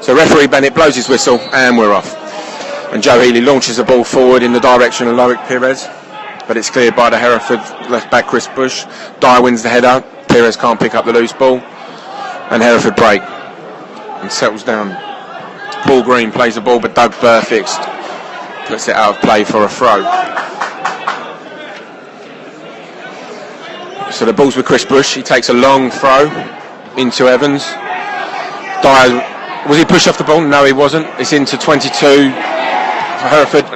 So referee Bennett blows his whistle and we're off. And Joe Healy launches the ball forward in the direction of Loic Pires, but it's cleared by the Hereford left back Chris Bush. Dyer wins the header. Pires can't pick up the loose ball, and Hereford break and settles down. Paul Green plays the ball, but Doug Burfix puts it out of play for a throw. So the ball's with Chris Bush. He takes a long throw into Evans. Dyer, was he pushed off the ball? No, he wasn't. It's into 22 for Hereford,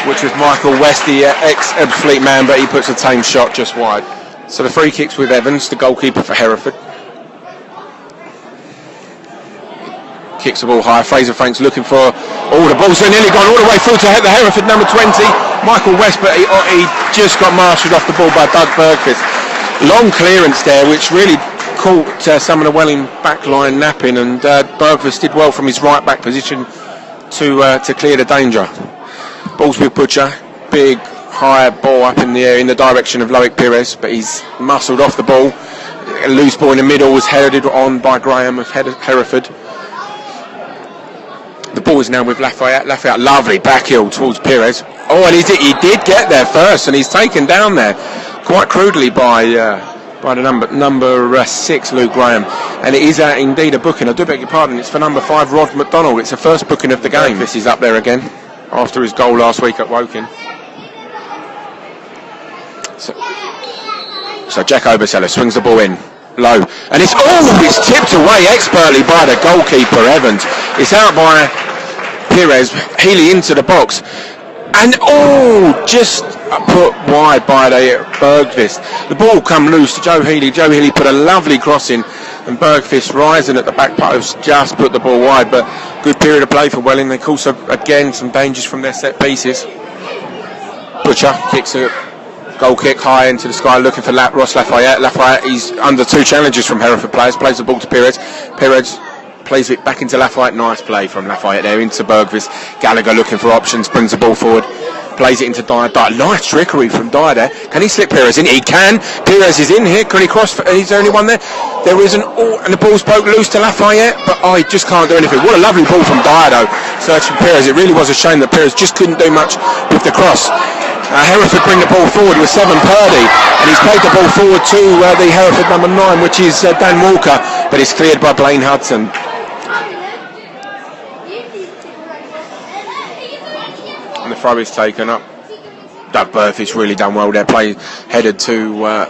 which was Michael West, the ex-Ebbsfleet man, but he puts a tame shot just wide. So the free kick's with Evans, the goalkeeper for Hereford. Kicks the ball high. Fraser Franks looking for the balls are nearly gone all the way through to the Hereford number 20, Michael West, but he just got marshalled off the ball by Doug Burgess. Long clearance there, which really caught some of the Welling back line napping, and Burgess did well from his right back position to clear the danger. Ball's with Butcher, big high ball up in the air in the direction of Loic Pires, but he's muscled off the ball. A loose ball in the middle was headed on by Graham of Hereford. The ball is now with Lafayette. Lafayette, lovely back heel towards Pires. Oh, and he did get there first, and he's taken down there quite crudely by the number 6, Luke Graham. And it is indeed a booking. I do beg your pardon. It's for number 5, Rod McDonald. It's the first booking of the game. This is up there again after his goal last week at Woking. So Jack Oberseller swings the ball in low, and it's tipped away expertly by the goalkeeper Evans. It's out by Pires. Healy into the box, and just put wide by the Bergqvist. The ball come loose to Joe Healy. Joe Healy put a lovely cross in, and Bergqvist rising at the back post just put the ball wide. But good period of play for Welling. They cause again some dangers from their set pieces. Butcher kicks a goal kick high into the sky, looking for Ross Lafayette. Lafayette, he's under 2 challenges from Hereford players. Plays the ball to Pires. Pires plays it back into Lafayette. Nice play from Lafayette there into Bergqvist. Gallagher looking for options, brings the ball forward, plays it into Dyer. Nice trickery from Dyer there. Can he slip Pires in? He can. Pires is in here. Can he cross? He's the only one there. There isn't. And the ball's broke loose to Lafayette, but he just can't do anything. What a lovely ball from Dyer though, searching Pires. It really was a shame that Pires just couldn't do much with the cross. Hereford bring the ball forward with 7 Purdy, and he's played the ball forward to the Hereford number 9, which is Dan Walker, but it's cleared by Blaine Hudson. And the throw is taken up. Doug Burfis really done well there. Play headed to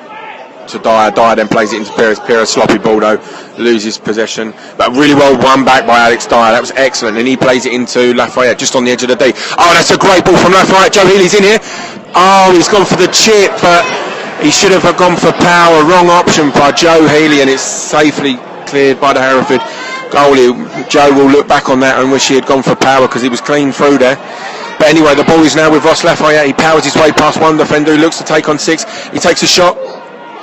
Dyer. Dyer then plays it into Pires. Pires sloppy ball though, loses possession, but really well won back by Alex Dyer. That was excellent, and he plays it into Lafayette just on the edge of the D. That's a great ball from Lafayette. Joe Healy's in here. He's gone for the chip, but he should have gone for power. Wrong option by Joe Healy, and it's safely cleared by the Hereford goalie. Joe will look back on that and wish he had gone for power because he was clean through there. But anyway, the ball is now with Ross Lafayette. He powers his way past one defender who looks to take on 6. He takes a shot,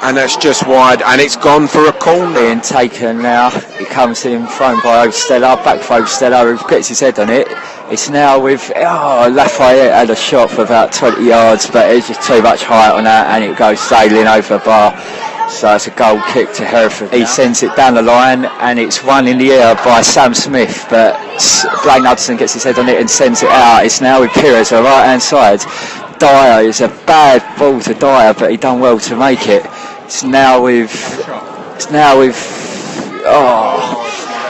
and that's just wide, and it's gone for a corner. Being taken now. It comes in, thrown by Osteller, back for Osteller, who gets his head on it. It's now with Lafayette had a shot for about 20 yards, but it's just too much height on that, and it goes sailing over the bar. So it's a goal kick to Hereford. He sends it down the line, and it's one in the air by Sam Smith, but Blaine Hudson gets his head on it and sends it out. It's now with Pires on the right hand side. Dyer, is a bad ball to Dyer, but he done well to make it. It's now with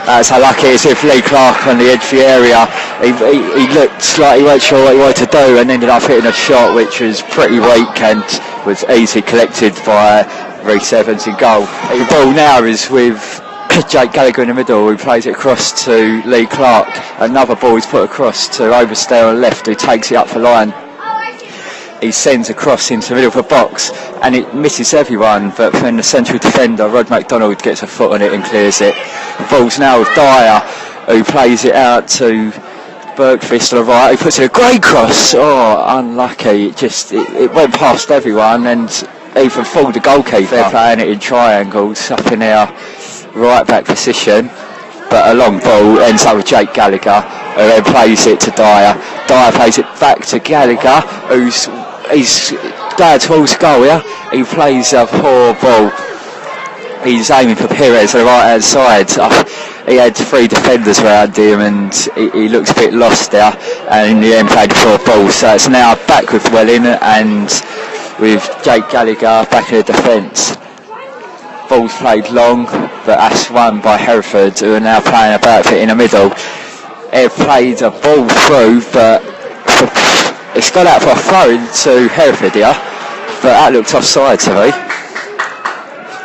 that's how lucky it is with Lee Clark on the edge of the area. He looked like he wasn't sure what he wanted to do and ended up hitting a shot which was pretty weak and was easily collected by Rhys Evans in goal. The ball now is with Jake Gallagher in the middle, who plays it across to Lee Clark. Another ball is put across to Overstay on the left, who takes it up the line. He sends a cross into the middle of the box and it misses everyone, but then the central defender Rod McDonald gets a foot on it and clears it. The ball's now with Dyer, who plays it out to Bergqvist to the right, who puts in a great cross. Unlucky. It went past everyone and even fooled the goalkeeper. They're playing it in triangles up in their right back position, but a long ball ends up with Jake Gallagher, who then plays it to Dyer. Dyer plays it back to Gallagher, he's going towards goal here. He plays a poor ball, he's aiming for Perez on the right hand side. He had 3 defenders around him and he looks a bit lost there, and in the end played for a ball. So it's now back with Welling and with Jake Gallagher back in the defence. Ball's played long, but that's won by Hereford, who are now playing about it in the middle. They've played a ball through, but it's gone out for a throw to Hereford here, but that looked offside to me.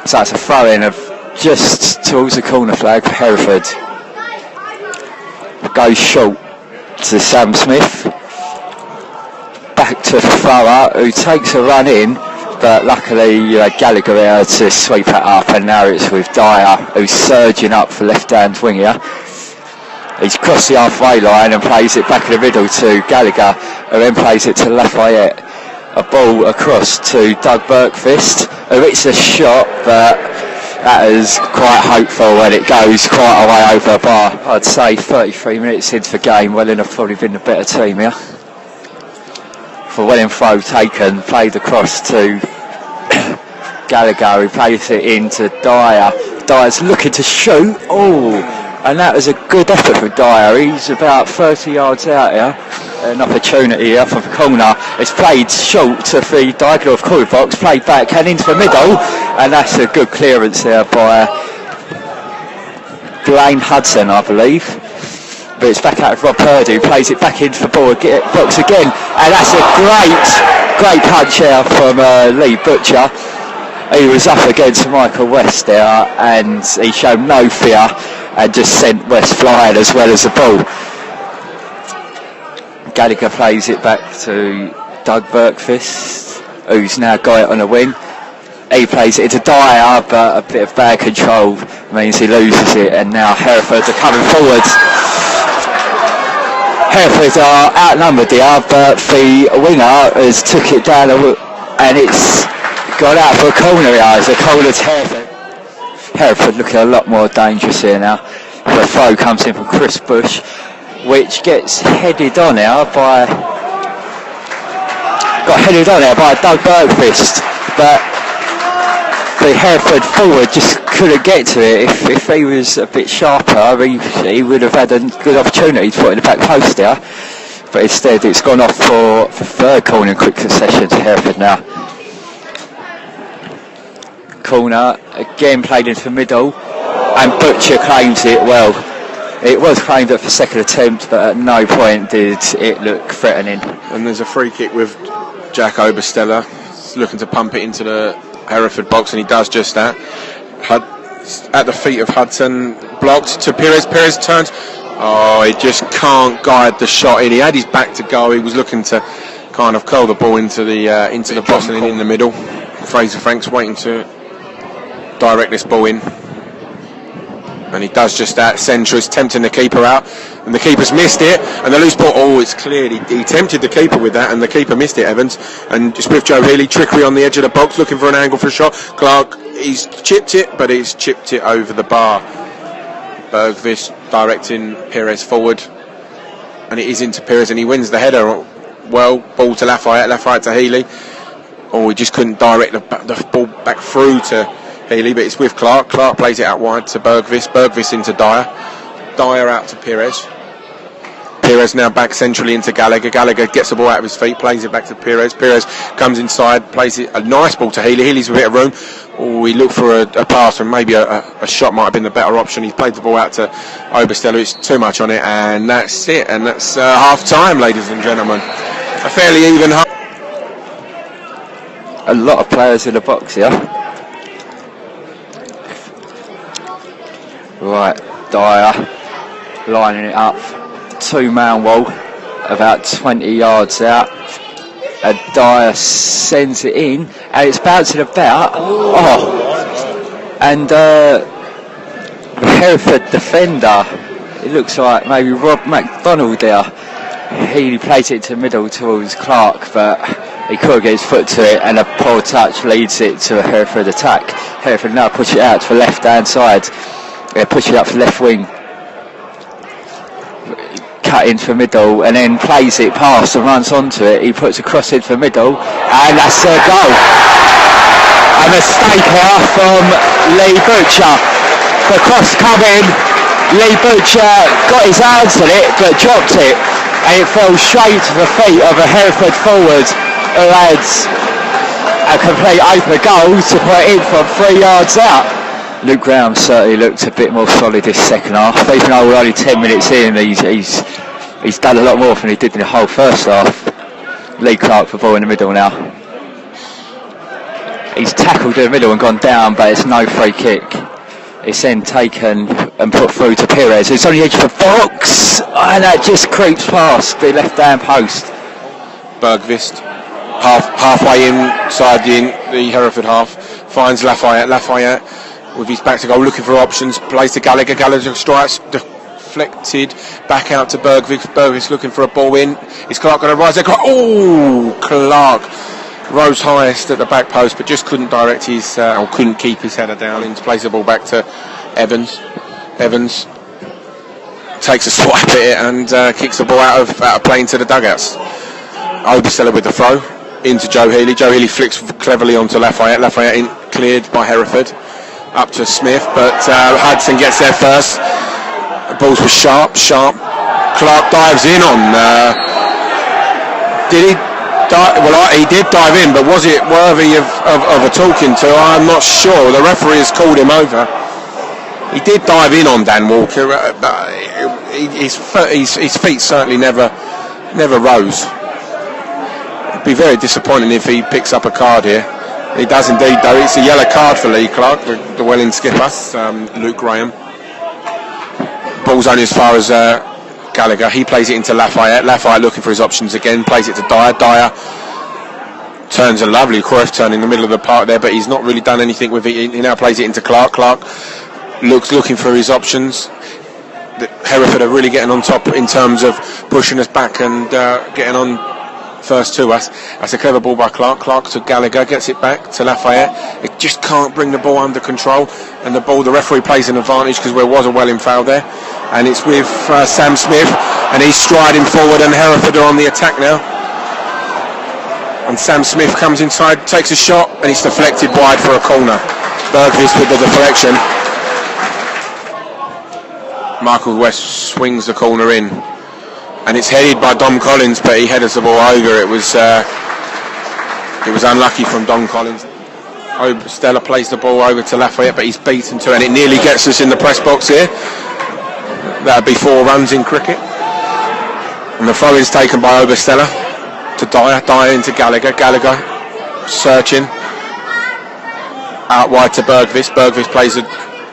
So it's a throw in of just towards the corner flag for Hereford. Goes short to Sam Smith. Back to the thrower, who takes a run in, but luckily you had Gallagher there to sweep it up, and now it's with Dyer, who's surging up for left-hand wing here. He's crossed the halfway line and plays it back in the middle to Gallagher, who then plays it to Lafayette. A ball across to Doug Berkfist, who hits a shot, but that is quite hopeful when it goes quite a way over the bar. I'd say 33 minutes into the game, Welling have probably been the better team here. For Welling throw taken, played across to Gallagher, who plays it into Dyer. Dyer's looking to shoot, and that was a good effort for Dyer. He's about 30 yards out here. An opportunity here from the corner. It's played short to the diagonal of corner box, played back and into the middle, and that's a good clearance there by Dwayne Hudson, I believe. But it's back out of Rob Purdy, who plays it back into the box again, and that's a great punch there from Lee Butcher. He was up against Michael West there, and he showed no fear and just sent West flying as well as the ball. Gallagher plays it back to Doug Berkfist, who's now got it on a wing. He plays it into Dyer, but a bit of bad control means he loses it, and now Hereford are coming forwards. Hereford are outnumbered here, but the winger has took it down and it's gone out for a corner here. It's a corner to Hereford. Hereford looking a lot more dangerous here now. The throw comes in from Chris Bush, which gets headed on here by Doug Bergfist, but the Hereford forward just couldn't get to it. If he was a bit sharper, he would have had a good opportunity to put in the back post there, but instead it's gone off for third corner in quick succession to Hereford now. Corner again played into the middle, and Butcher claims it well. It was claimed at the second attempt, but at no point did it look threatening. And there's a free kick with Jack Obersteller. He's looking to pump it into the Hereford box, and he does just that. At the feet of Hudson, blocked to Perez. Perez turns. Oh, he just can't guide the shot in. He had his back to go. He was looking to kind of curl the ball into the box and then in the middle. Fraser Franks waiting to direct this ball in. And he does just that. Centrist tempting the keeper out, and the keeper's missed it, and the loose ball, it's cleared. He tempted the keeper with that, and the keeper missed it, Evans. And just with Joe Healy, trickery on the edge of the box, looking for an angle for a shot. Clark, he's chipped it, but he's chipped it over the bar. Bergvist directing Perez forward, and it is into Perez, and he wins the header. Well, ball to Lafayette to Healy. He just couldn't direct the ball back through to Healy, but it's with Clark. Clark plays it out wide to Bergvist. Bergvist into Dyer. Dyer out to Perez. Perez now back centrally into Gallagher. Gallagher gets the ball out of his feet, plays it back to Perez. Perez comes inside, plays it a nice ball to Healy. Healy's with a bit of room. He looked for a pass, and maybe a shot might have been the better option. He's played the ball out to Obersteller. It's too much on it, and that's it. And that's half time, ladies and gentlemen. A fairly even half. A lot of players in the box here. Right, Dyer lining it up, 2-man wall, about 20 yards out, and Dyer sends it in, and it's bouncing about. And the Hereford defender, it looks like maybe Rob McDonald there. He plays it to the middle towards Clark, but he couldn't get his foot to it, and a poor touch leads it to a Hereford attack. Hereford now push it out to the left-hand side. They push it up to the left wing, cut into the middle, and then plays it past and runs onto it. He puts a cross into the middle, and that's a goal. A A mistake here from Lee Butcher. The cross coming, Lee Butcher got his hands on it but dropped it, and it fell straight to the feet of a Hereford forward who had a complete open goal to put in from 3 yards out. Luke Graham certainly looked a bit more solid this second half. Even though we're only 10 minutes in, he's done a lot more than he did in the whole first half. Lee Clark for ball in the middle now. He's tackled in the middle and gone down, but it's no free kick. It's then taken and put through to Perez, who's on the edge of the box, and that just creeps past the left-hand post. Bergvist, halfway inside the Hereford half, finds Lafayette with his back to goal, looking for options, plays to Gallagher. Gallagher strikes, deflected, back out to Bergvist. Bergvist looking for a ball in. Is Clark going to rise there? Oh, Clark rose highest at the back post, but just couldn't direct his, or couldn't keep his header down in to place the ball back to Evans. Evans takes a swipe at it and kicks the ball out of play into the dugouts. Obersteller with the throw into Joe Healy. Joe Healy flicks cleverly onto Lafayette. Lafayette cleared by Hereford. Up to Smith, but Hudson gets there first. The balls were sharp. Clark dives in on. Did he dive? Well, he did dive in, but was it worthy of a talking to? I'm not sure. The referee has called him over. He did dive in on Dan Walker, but his feet certainly never rose. It'd be very disappointing if he picks up a card here. He does indeed, though. It's a yellow card for Lee Clark, the Welling skipper, Luke Graham. Ball's only as far as Gallagher. He plays it into Lafayette. Lafayette looking for his options again, plays it to Dyer. Dyer turns a lovely Cruyff turn in the middle of the park there, but he's not really done anything with it. He now plays it into Clark. Clark looking for his options. Hereford are really getting on top in terms of pushing us back and getting on first to us. That's a clever ball by Clark. Clark to Gallagher, gets it back to Lafayette. It just can't bring the ball under control, and the referee plays an advantage because there was a Welling foul there, and it's with Sam Smith, and he's striding forward, and Hereford are on the attack now. And Sam Smith comes inside, takes a shot, and it's deflected wide for a corner. Bergvist with the deflection. Michael West swings the corner in. And it's headed by Dom Collins, but he headers the ball over. It was unlucky from Dom Collins. Stella plays the ball over to Lafayette, but he's beaten to it, and it nearly gets us in the press box here. That'd be 4 runs in cricket. And the throw is taken by Obersteller to Dyer. Dyer into Gallagher. Gallagher searching. Out wide to Bergvist. Bergvist plays a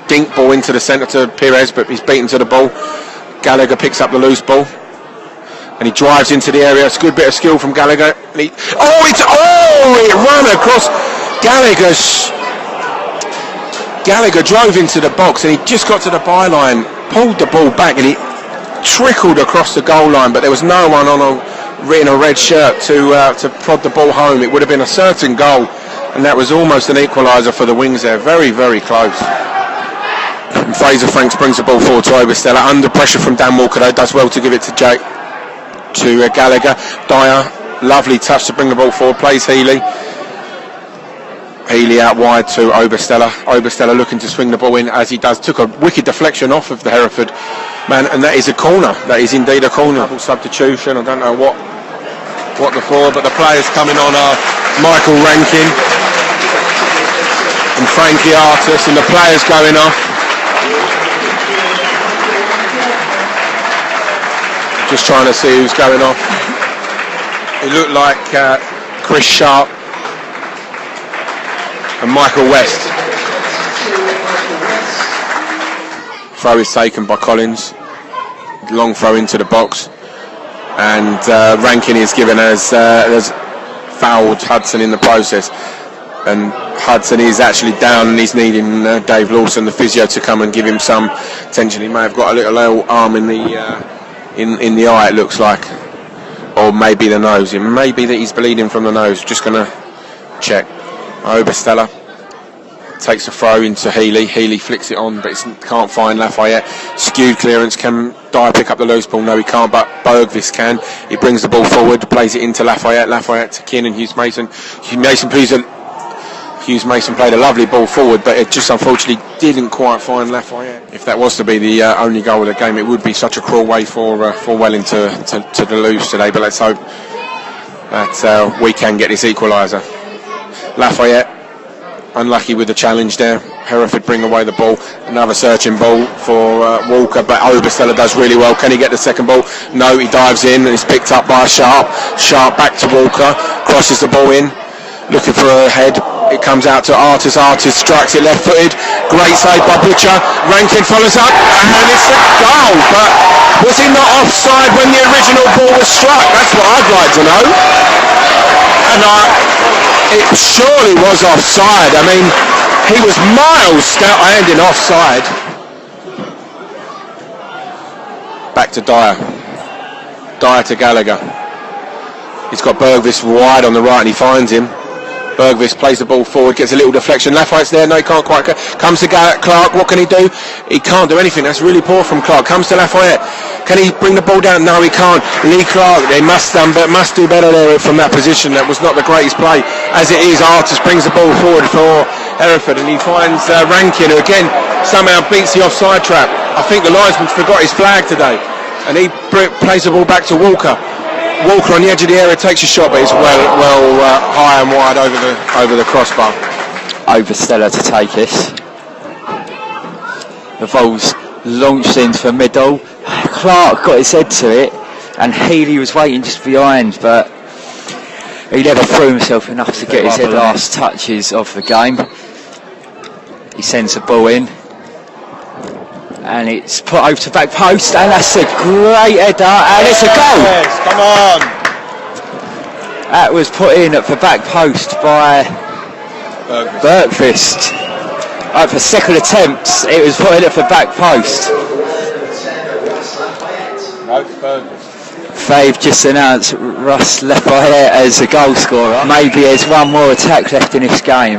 dink ball into the centre to Perez, but he's beaten to the ball. Gallagher picks up the loose ball. And he drives into the area. It's a good bit of skill from Gallagher. It ran across Gallagher drove into the box, and he just got to the byline, pulled the ball back, and it trickled across the goal line, but there was no one in a red shirt to prod the ball home. It would have been a certain goal, and that was almost an equaliser for the Wings there. Very, very close. And Fraser Franks brings the ball forward to Obersteller. Under pressure from Dan Walker, though, does well to give it to Gallagher. Dyer, lovely touch to bring the ball forward, plays Healy. Healy out wide to Obersteller. Obersteller looking to swing the ball in as he does. Took a wicked deflection off of the Hereford man, and that is a corner. That is indeed a corner. Double substitution. I don't know what the for, but the players coming on are Michael Rankin and Frankie Artus, and the players going off. Just trying to see who's going off. It looked like Chris Sharp and Michael West. Throw is taken by Collins. Long throw into the box, and Rankin is given as fouled Hudson in the process, and Hudson is actually down, and he's needing Dave Lawson, the physio, to come and give him some attention. He may have got a little arm in the in the eye, it looks like, or maybe the nose. It may be that he's bleeding from the nose. Just going to check. Obersteller takes a throw into Healy. Healy flicks it on, but can't find Lafayette. Skewed clearance. Can Dyer pick up the loose ball? No, he can't, but Bergvist can. He brings the ball forward, plays it into Lafayette. Lafayette to Keane and Hughes Mason. Hughes Mason plays a Hughes Mason played a lovely ball forward, but it just unfortunately didn't quite find Lafayette. If that was to be the only goal of the game, it would be such a cruel way for Welling to lose today. But let's hope that we can get this equaliser. Lafayette unlucky with the challenge there. Hereford bring away the ball. Another searching ball for Walker, but Obersteller does really well. Can he get the second ball? No, he dives in and it's picked up by Sharp. Sharp back to Walker, crosses the ball in, looking for a head. It comes out to Artis. Artis strikes it left-footed. Great save by Butcher. Rankin follows up, and it's a goal. But was he not offside when the original ball was struck? That's what I'd like to know. And it surely was offside. I mean, he was miles standing offside. Back to Dyer. Dyer to Gallagher. He's got Bergvis wide on the right and he finds him. Bergvis plays the ball forward, gets a little deflection. Lafayette's there, no, he can't quite. Comes to Clark, what can he do? He can't do anything, that's really poor from Clark. Comes to Lafayette, can he bring the ball down? No, he can't. Lee Clark, they must do better there from that position. That was not the greatest play. As it is, Artis brings the ball forward for Hereford and he finds Rankin, who again somehow beats the offside trap. I think the linesman's forgot his flag today and he plays the ball back to Walker. Walker on the edge of the area takes a shot, but it's well high and wide over the crossbar. Obersteller to take this. The ball's launched into the middle. Clark got his head to it, and Healy was waiting just behind, but he never threw himself enough to get his head last touches of the game. He sends the ball in. And it's put over to back post, and that's a great header, and it's a goal. Yes, come on. That was put in at the back post by Bergqvist. For second attempts, it was put in at the back post. No, Bergqvist. They've just announced Russ Lafayette as the goal scorer. Maybe there's one more attack left in this game.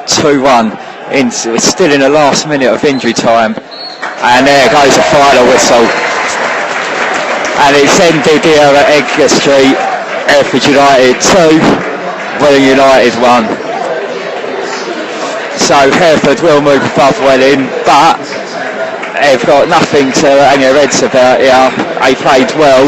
2-1. We're still in the last minute of injury time, and there goes the final whistle, and it's ended here at Edgar Street. Hereford United 2, Welling United 1. So Hereford will move above Welling, but they've got nothing to hang their heads about here. They played well.